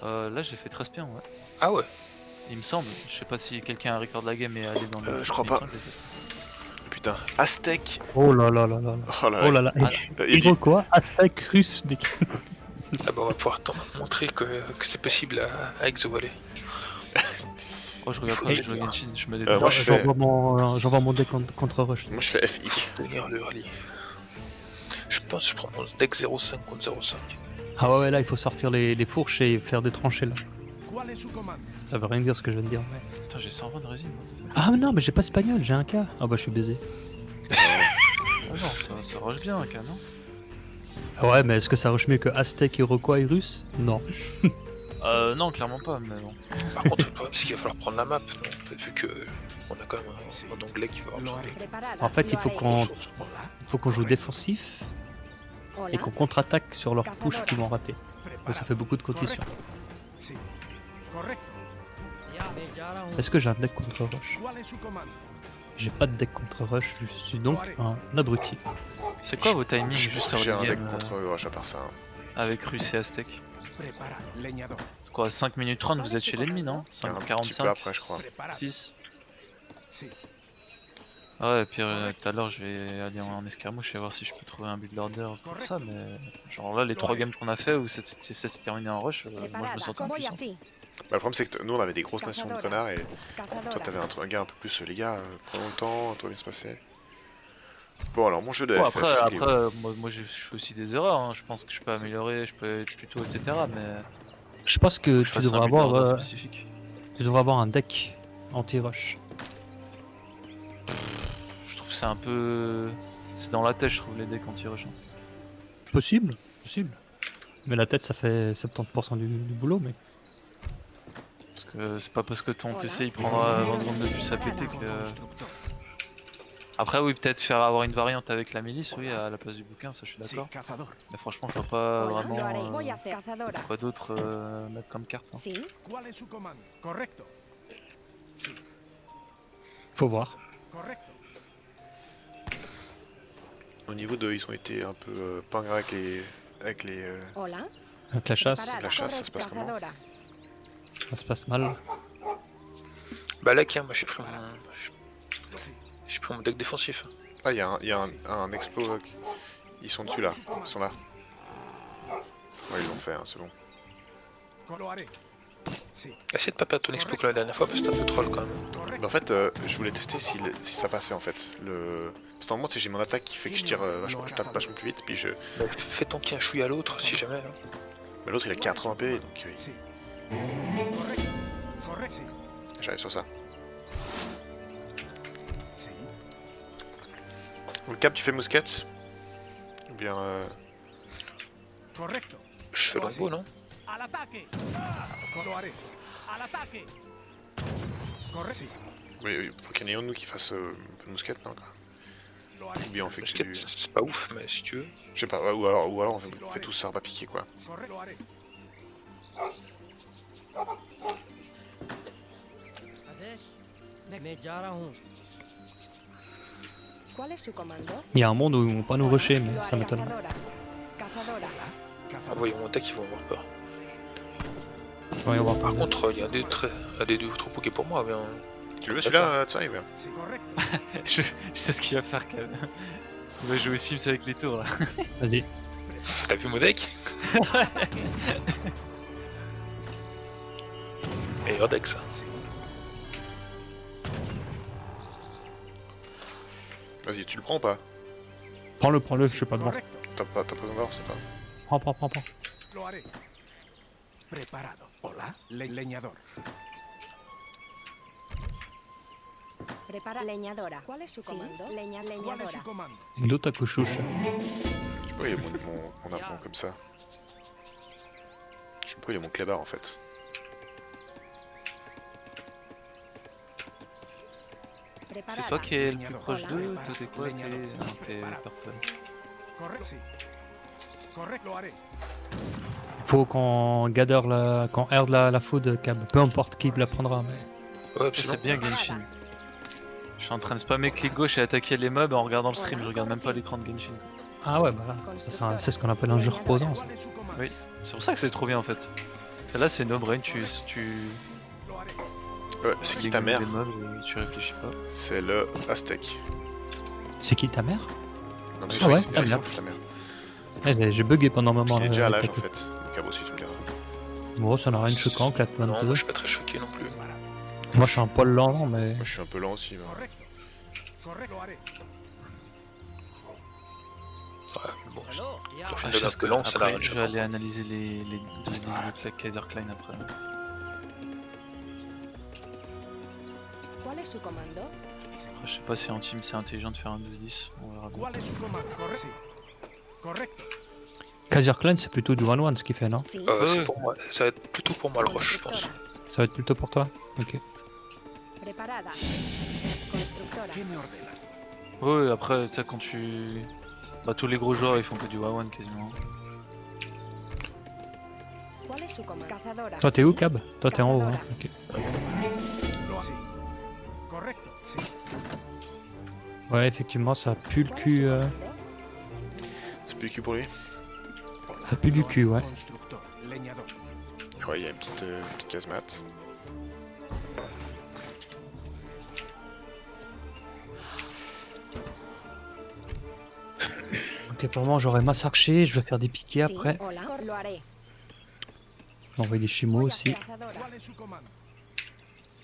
Là j'ai fait 13 pions, ouais. Ah ouais. Il me semble, je sais pas si quelqu'un a un record de la game et allé dans le... Je crois pas. Putain, Aztèque. Oh là là là là là. Oh là Oh là. là là. Il y a du- Iroquois, Aztèque, Russe, mec. Ah bah on va pouvoir montrer que c'est possible à Exo Valley. Oh, je regarde pas, je joue à Genshin, je me moi, détends. je fais- J'envoie mon deck contre Rush. Moi je fais FI. Tenir le rallye. Je pense que je prends mon deck 0,5 contre 0,5. Ah ouais, là, il faut sortir les fourches et faire des tranchées, là. Ça veut rien dire ce que je viens de dire, mais... Putain, j'ai 120 de résine, moi. Ah mais non, mais j'ai pas espagnol, j'ai un cas. Ah bah, je suis baisé. Ah non, ça rush bien un cas, non? Ah ouais, mais est-ce que ça rush mieux que Aztèque, Iroquois et Russe? Non. Non, clairement pas, mais bon. Par contre, le problème c'est qu'il va falloir prendre la map, non, vu que on a quand même un anglais qui va avoir En fait, il faut qu'on joue défensif et qu'on contre-attaque sur leurs push qui vont rater. Donc ça fait beaucoup de conditions. Est-ce que j'ai un deck contre Rush? J'ai pas de deck contre Rush, je suis donc un abruti. C'est quoi vos timings juste J'ai un early deck game contre Rush à part ça. avec Russe et Aztèque? C'est quoi, 5 minutes 30 vous êtes chez l'ennemi, non? Un 5, petit peu 45, après, je crois. 6. Ah ouais, et puis tout à l'heure je vais aller en escarmouche et voir si je peux trouver un build order pour ça, mais genre là les 3 games qu'on a fait où ça s'est terminé en rush, moi je me sentais impuissant. Bah, le problème c'est que nous on avait des grosses nations de connards et toi t'avais un gars un peu plus les gars, prenons le temps, tout va bien se passer. Bon alors mon jeu de Bon, FF, après il est- moi je fais aussi des erreurs, hein. Je pense que je peux améliorer, je peux être plus tôt, etc. Mais Je pense que je fasse un build order spécifique. tu devrais avoir un deck anti-rush. Je trouve que c'est un peu... C'est dans la tête je trouve les decks anti-rush. Hein. Possible, possible. Mais la tête, ça fait 70% du boulot, mais... Parce que c'est pas parce que ton PC il prendra 20 secondes de plus à péter que... Après oui, peut-être faire avoir une variante avec la milice, oui, à la place du bouquin, ça je suis d'accord. Mais franchement je vois pas vraiment quoi d'autre mettre comme carte. Hein. Faut voir. Au niveau de, ils ont été un peu pingres avec les Avec la chasse, la chasse, ça se passe comment? ça se passe mal. Bah là, moi j'ai pris mon deck défensif. Ah, il y a un explo, ils sont dessus là, ils sont là. Ouais, ils l'ont fait, hein, c'est bon. Essaye de pas perdre ton explo comme la dernière fois parce que t'es un peu troll quand même. Mais en fait, je voulais tester si ça passait en fait. Parce que normalement, j'ai mon attaque qui fait que je tire je tape vachement plus vite, puis je... Bah, fais ton petit chouille à l'autre si jamais. Hein. Mais l'autre il a 80 PV, donc j'arrive sur ça. Le cap, tu fais mousquette? Ou bien... Je fais longbow, non? Oui, oui, faut qu'il y en ait un de nous qui fasse un peu de mousquette, non quoi. Ou bien on fait que Mousquette, du... c'est pas ouf, mais si tu veux. Je sais pas, ou alors on fait tous ça pas piquer quoi. Il y a un monde où ils vont pas nous rusher, mais ça m'étonne. Envoyons mon deck, ils vont avoir peur. Ouais, on va Par reprendre. contre, il y a des deux troupeaux qui est pour moi, mais Tu le veux celui-là, ça arrive. je sais ce qu'il va faire quand même. Il va jouer Sims avec les tours là. Vas-y. t'as vu mon deck? Meilleur deck ça. Vas-y, tu le prends ou pas? Prends-le, je sais pas devant. T'as pas besoin d'or, c'est pas... Prends. Preparado. Hola, leñador. Prepara leñadora. ¿Cuál es su comando? ¿Cuál es su Leñadora. comando? Il est où ta couchouche? Je sais pas, il y a mon arpon comme ça. Je sais pas, il y a mon clébard en fait. C'est toi qui es le plus proche d'eux, toi t'es quoi? T'es purple. Correcto. Correcto, lo haré. Faut qu'on gather qu'on herde la food, Cab. Peu importe qui la prendra, mais... Ouais, Ça absolument. c'est bien Genshin. Je suis en train de spammer clic gauche et attaquer les mobs en regardant le stream, je regarde même pas l'écran de Genshin. Ah ouais, bah là, c'est ce qu'on appelle un jeu reposant, ça. ¿Cuál es su comando? Oui, c'est pour ça que c'est trop bien en fait. Là c'est no brain, tu C'est qui les ta mère? des mobs et tu réfléchis pas. C'est le Aztèque. C'est qui ta mère? Non, mais Ah ouais, c'est ta mère. ta mère. J'ai bugué pendant un moment. Il est là, déjà à avec l'âge en la- fait. Donc à aussi tu me diras. Bon, ça n'a rien de choquant, 4 Non, moi 22. je suis pas très choqué non plus. Moi je suis un poil lent, mais. Moi je suis un peu lent aussi. Mais... Correcto. Correcto, lo haré. Ouais, bon, Ah, je je suis un sais peu que lent, ça après, l'arrête. je vais aller analyser les 12-10 de Kaiser Klein après. ¿Cuál es su comando? Après, je sais pas si en team c'est intelligent de faire un 12-10, on verra bien. ¿Cuál es su comando? Correcto. Sí. Correcto. Kaiser Klein, c'est plutôt du 1-1 ce qu'il fait, non? Sí. C'est pour moi. Ça va être plutôt pour moi le rush, je pense. Constructora. Ça va être plutôt pour toi? Ok. Preparada. Constructora. ¿Quién me ordena? Ouais, après, tu sais, quand tu. Bah, tous les gros joueurs ils font que du 1-1 quasiment. ¿Cuál es su comando? Cazadora. Toi t'es où, Cab? Toi t'es en haut, hein? Ok. Lo haré. Correcto. Sí. Ouais, effectivement, ça pue le ¿Cuál es cul. su comando? C'est plus le cul pour lui. Ça pue du cul, ouais. Constructor. Leñador. Ouais, il y a une petite casemate. Ok, pour le moment, j'aurai masse archer, je vais faire des piquets Sí, après. hola. Lo haré. Envoyer des chimos Voy a aussi. ¿Cuál cazadora. es su comando?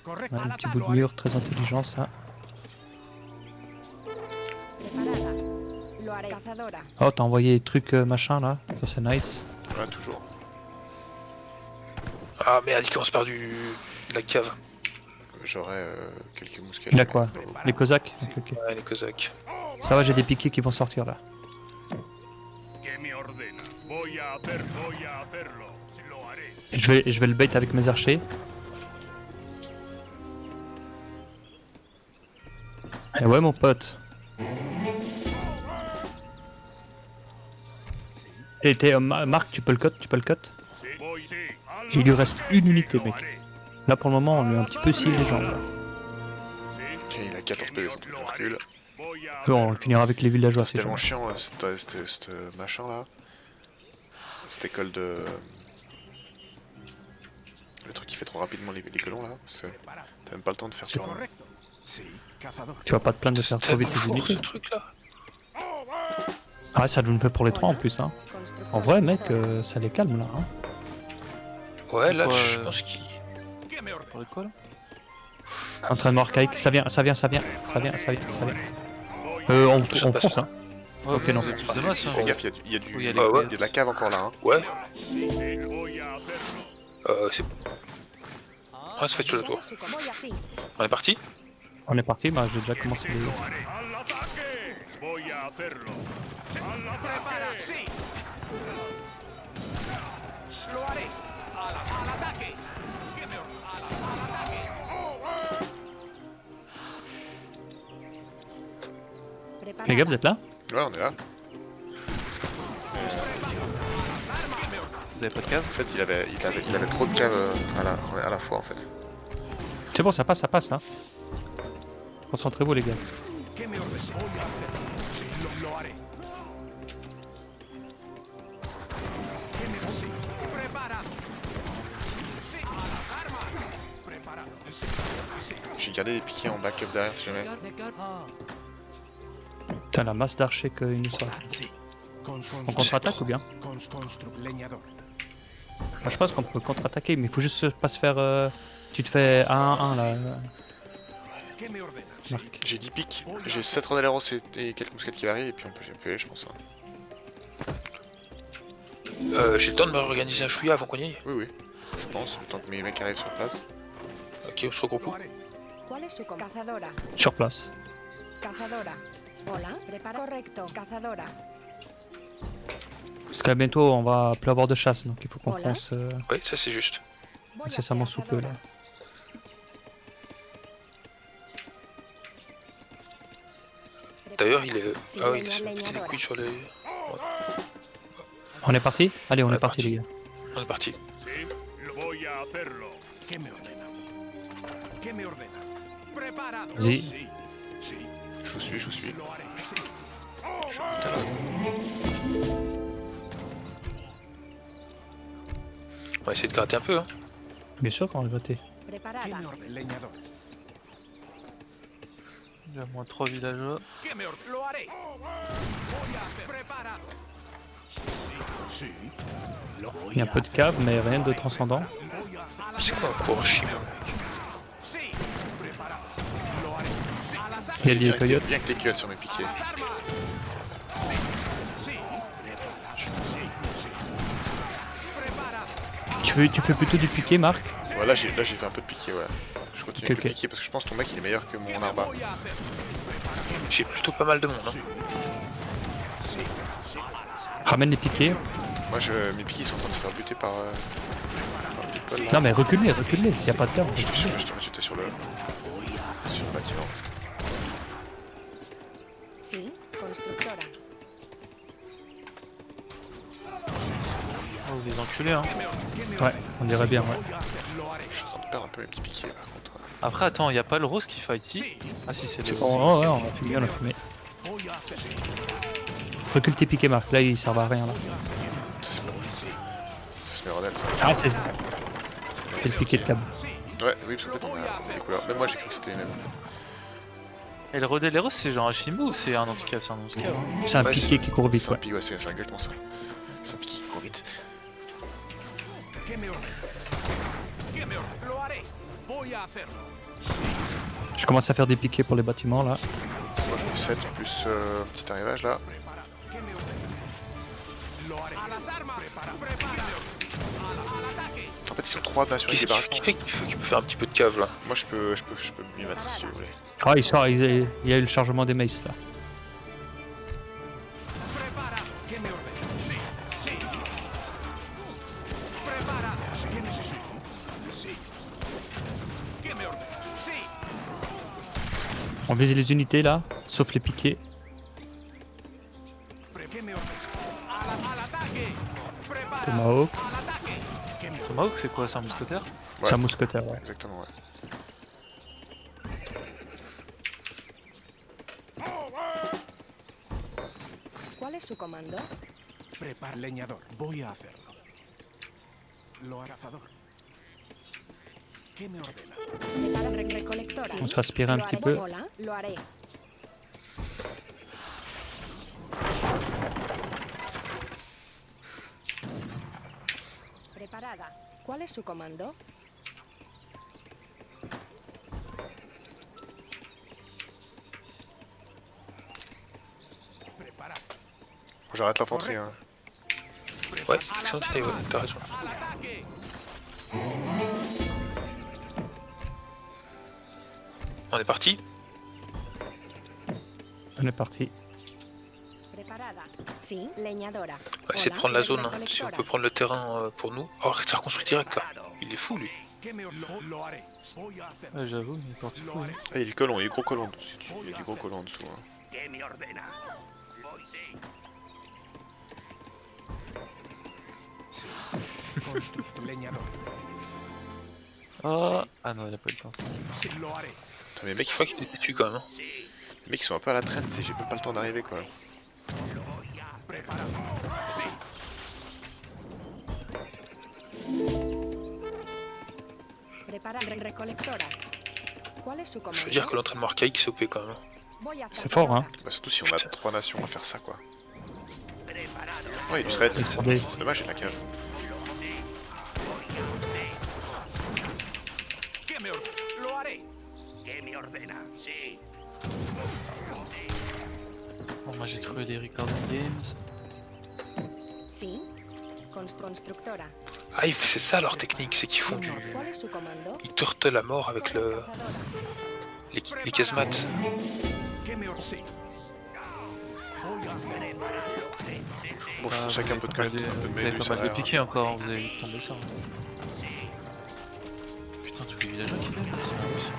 Correcto. Ouais, un Al petit ataque, bout lo de haré. mur, très intelligent ça. Preparada. Lo haré. Cazadora. Oh, t'as envoyé des trucs machin là, ça c'est nice. Ouais, toujours. Ah merde, il commence par de la cave. J'aurai quelques mousquets. Il a quoi? Les Cosaques? Ok, ok. Ouais, les Cosaques. Ça va, j'ai des piquets qui vont sortir là. ¿Qué me ordena? Voy a hacerlo. Lo haré. Je vais le bait avec mes archers. Et ouais mon pote. Marc, tu peux le cut? Il lui reste une unité, mec. Là pour le moment, on lui a un petit peu scié les jambes. là. Tiens, il a 14 PV, donc je recule. Bon, on le finira avec les villageois. C'est ces tellement gens. chiant, cette machin là. Cette école de. Le truc qui fait trop rapidement les colons là. T'as même pas le temps de faire ça. Correcto. Sí. Cazador. Tu vas pas te plaindre de faire trop vite tes Tellement fort, ce unités. truc là. Ah, ça nous le fait pour les trois en plus. Hein. En vrai, mec, ça les calme là. Hein. Ouais, là Pourquoi, je pense qu'il. ¿Qué me ordena? Pour le quoi là? Entraînement archaïque, ça vient. On fonce, hein. Ouais, Ok, non, vous êtes c'est tous de masse, hein. Fais gaffe, il y a Oui, il y a du. les- Il y a de la cave encore là. Hein. Ouais. C'est. Ah, ça fait tout le tour. Voy así. On est parti. On est parti, bah, j'ai déjà commencé. Al ataque. Voy a hacerlo. Prepara. Sí. Lo haré. Al ataque. ¿Qué me ordena? Al ataque. Preparada. Les gars, vous êtes là? Ouais, on est là. Vous avez pas de cave? En fait, il avait trop de caves à la fois en fait. C'est bon, ça passe, hein. Concentrez-vous, les gars. ¿Qué me ordena? Voy a hacerlo. Sí, lo haré. ¿Qué me ordena? Sí. Preparado. Sí. A las armas. Preparado. Sí. Sí. J'ai gardé les piquets en backup derrière si jamais. Putain, la masse d'archers qu'il nous sort. Sí. On contre-attaque ou bien? Leñador. Moi, je pense qu'on peut contre-attaquer, mais il faut juste pas se faire. Tu te fais 1-1 là, ¿Qué me ordena? Marc. J'ai 10 pics, j'ai 7 Ronaleros et quelques mousquettes qui varient et puis on peut GPL je pense. Hein. J'ai le temps de me réorganiser un chouïa avant qu'on y aille. Oui, oui, je pense, le temps que mes mecs arrivent sur place. Ok, on se regroupe. Lo haré. ¿Cuál es su comando? Cazadora. Sur place. Cazadora. Hola. Prepara. Correcto. Cazadora. Parce qu'à bientôt, on va plus avoir de chasse, donc il faut qu'on Voilà. pense Ouais, ça c'est juste. Voy a incessamment sous peu là. cazadora. D'ailleurs, il est. Sí, Ah oui, il leña- s'est pété les leñadora. couilles sur les. On est parti? Allez, on On est est parti, parti. les gars. On est parti. Voy a hacerlo. ¿Qué me ordena? ¿Qué me ordena? Preparado. Vas-y. Sí. Sí. Je vous suis, je vous suis. Lo haré. Sí. Je suis tout à l'heure. On va essayer de gratter un peu, hein. Bien sûr qu'on va gratter. Preparada. ¿Qué me ordena? Leñador. Il y a moins 3 villageois. ¿Qué me ordena? Lo haré. Voy a hacer. Preparado. Sí, sí. Lo voy Il y a un peu de cave, mais rien de transcendant. Voy a hacer. C'est quoi un Kuroshima? Sí. Preparado. Lo haré. Sí. A las Il y a des coyotes. Bien que t'es cut sur mes piquets. armas. Sí. Sí. Preparado. Sí. Sí. Preparado. Tu fais plutôt du piqué, Marc? Ouais, là j'ai fait un peu de piqué, ouais. Je continue avec Ok, le ok. piqué parce que je pense que ton mec il est meilleur que mon arba. Voy a hacer. J'ai plutôt pas mal de monde, hein. Ramène les piquets. Moi mes piquets ils sont en train de se faire buter par people là. Non mais recule-les, recule-les, s'il n'y a pas de terre. J'étais sur le bâtiment. Sí. Constructora. Oh, vous les enculés, hein. Ouais, on dirait bien, ouais. Je suis en train de perdre un peu mes petits piquets par contre. Après, attends, y a pas le rose qui fight ici? Ah si, c'est le... Oh, ouais, on a fumé, on a fumé. Recule tes piquets, Marc, là ils servent à rien. Là. C'est Smerondel ça. Ah, c'est le piqué de câble. Ouais, oui, parce qu'en fait on a des couleurs. Même moi j'ai cru que c'était les mêmes. Et le Rodel Rose, c'est genre un Shimbo ou c'est un handicap? C'est un handicap, hein. C'est un Ouais, piqué qui court vite, C'est un ouais. piqué, ouais, c'est exactement ça. C'est un piqué qui court vite. ¿Qué me ordena? ¿Qué me ordena? Lo haré. Voy a hacerlo. Je commence à faire des piquets pour les bâtiments là. Moi je fais 7 plus petit arrivage là. Preparado. ¿Qué me ordena? Lo haré. A las armas. Preparado. Preparado. Al ataque. En fait ils sont 3 nations avec Qui des baraques. fait qu'il peut faire un petit peu de cave là? Moi je peux m'y mettre si vous voulez. Ah, il y a eu le chargement des maces là. Preparado. ¿Qué me ordena? Sí. Sí. Preparado. ¿Qué necesito? Sí. ¿Qué me ordena? Sí. On vise les unités là, sauf les piquets. ¿Qué me ordena? Al ataque. Preparado. Tomahawk, Al ataque. ¿Qué me ordena? Tomahawk, c'est quoi? C'est un mousquetaire? Ouais. c'est un mousquetaire, ouais. Exactement ouais. ¿Cuál es su comando? Prepar leñador. Voy a hacerlo. Lo hará cazador. ¿Qué me ordena? Prepara recolectora. On se fait aspirer un Lo petit haré. peu. Hola. Lo haré. Preparada. ¿Cuál es su comando? Preparado. Moi j'arrête l'infanterie hein. Ouais, excellent, t'as raison. Al ataque. On est parti. On est parti. Preparada. Sí. Leñadora. On va essayer de Hola. prendre la zone, hein. Si on Recolectora. peut prendre le terrain pour nous. Oh, ça reconstruit direct là. Il est fou lui. ¿Qué me ordena? Lo haré. Voy a hacerlo. Ouais, j'avoue, il est parti fou. Lo haré. Ah, il y a du colon, il y a du gros colon dessus. Il y a du gros colon en dessous. Hein. ¿Qué me ordena? Voy, sí. Sí. Constructo leñador. Ah non, il a pas eu le temps. Sí, lo haré. Putain, mais les mecs, Je crois qu'il était dessus quand même, hein. Sí. les mecs ils sont un peu à la traîne, j'ai même pas le temps d'arriver quoi. Preparado. Sí. Prepara recolectora. ¿Cuál es su comando? Je veux dire que l'entraînement archaïque c'est OP quand même, hein. Voy a C'est fort, hein. Bah, surtout si on a 3 nations à faire ça quoi. Ouais, il y a du thread. Attendez. C'est dommage, j'ai de la cage. ¿Qué me ordena? Lo haré. ¿Qué me ordena? Sí. Bon, moi j'ai trouvé les Recording Games. Sí. Constructora. Ah, c'est ça leur technique, c'est qu'ils font du. ¿Cuál es su comando? Ils turtlent à mort avec le. Les casemates. ¿Qué me ordena? Sí. Voy a hacerlo. Bon, je trouve ça qu'un peu de Vous avez connect, un peu de vous avez mêlée, pas ça mal a de l'air. piquets encore, hein, vous avez vite tomber ça. Hein. Putain, tous les villageois qui viennent, c'est pas possible.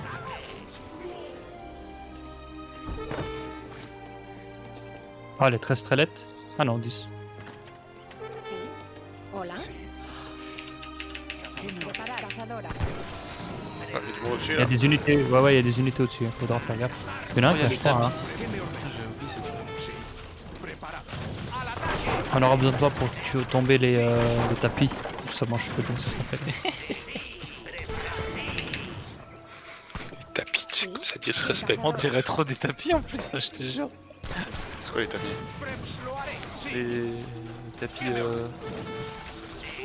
Ah, les 13 strelettes. Ah non, 10. Sí. Hola. Sí. ¿Qué me ordena? Prepara cazadora. Ah, il y a du monde au-dessus Il y a là. des unités, ouais, il y a des unités au-dessus, faudra faire gaffe. Il y en a un Oh, il y a qui le je crois, hein. ¿Qué me ordena? Putain, j'ai oublié cette fois. Sí. Preparado. Al ataque. On aura besoin de toi pour tomber les tapis. justement, je sais pas comment ça s'appelle. Tapis, c'est comme ça disrespect. On dirait trop des tapis en plus, ça, je te jure. C'est quoi les tapis? Les tapis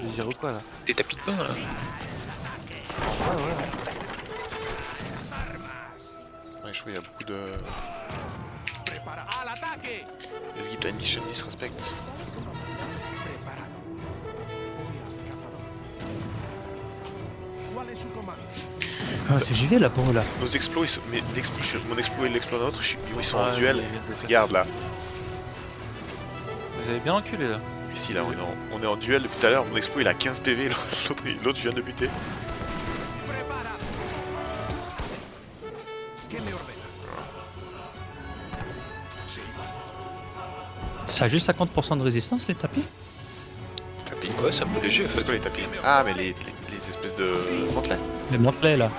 les Iroquois là. Des tapis de bain là. Ah ouais. Ouais, je vois, il y a beaucoup de... Prepara. ¡Al ataque! Escape time mission disrespect. Preparado. Voy al cazador. ¿Cuál es su comando? Ah, c'est JV là pour eux là. Nos exploits, mais mon exploit et l'exploit de l'autre, ils sont en Ouais, duel. mais il vient de le faire. Regarde là. Vous avez bien enculé là. Ici là, on est en duel depuis tout à l'heure. Mon exploit il a 15 PV, l'autre je viens de le buter. Prepara. ¿Qué me ordena? Sí. Ça a juste 50% de résistance les tapis? Tapis. Ouais, c'est un peu léger en C'est fait. quoi les tapis? Ah, mais les espèces de mantelets. Les mantelets là.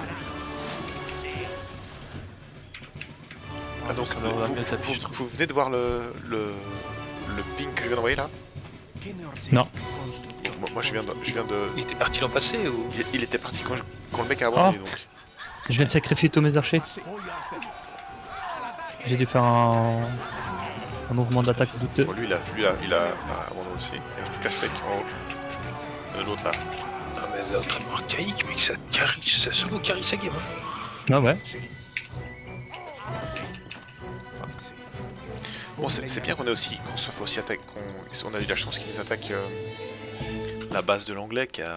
Ah donc ça leur va bien tapis, je trouve. vous venez de voir le ping que je viens d'envoyer là? ¿Qué me ordena? Non. Constructor. Moi je viens de... Il était parti l'an passé ou? Il était parti quand le mec a abandonné donc. Je viens de sacrifier tous mes archers. Voy a hacerlo. J'ai dû faire un mouvement d'attaque douteux. Bon, lui il a abandonné aussi. Il y a un casse-tech en haut. L'autre là. Non mais l'autre archaïque, mec, ça solo carry sa game. Hein. Ah ouais. Sí. Sí. Bon, c'est bien qu'on ait aussi, qu'on se fasse aussi attaquer, on a eu la chance qu'ils nous attaquent la base de l'anglais qui a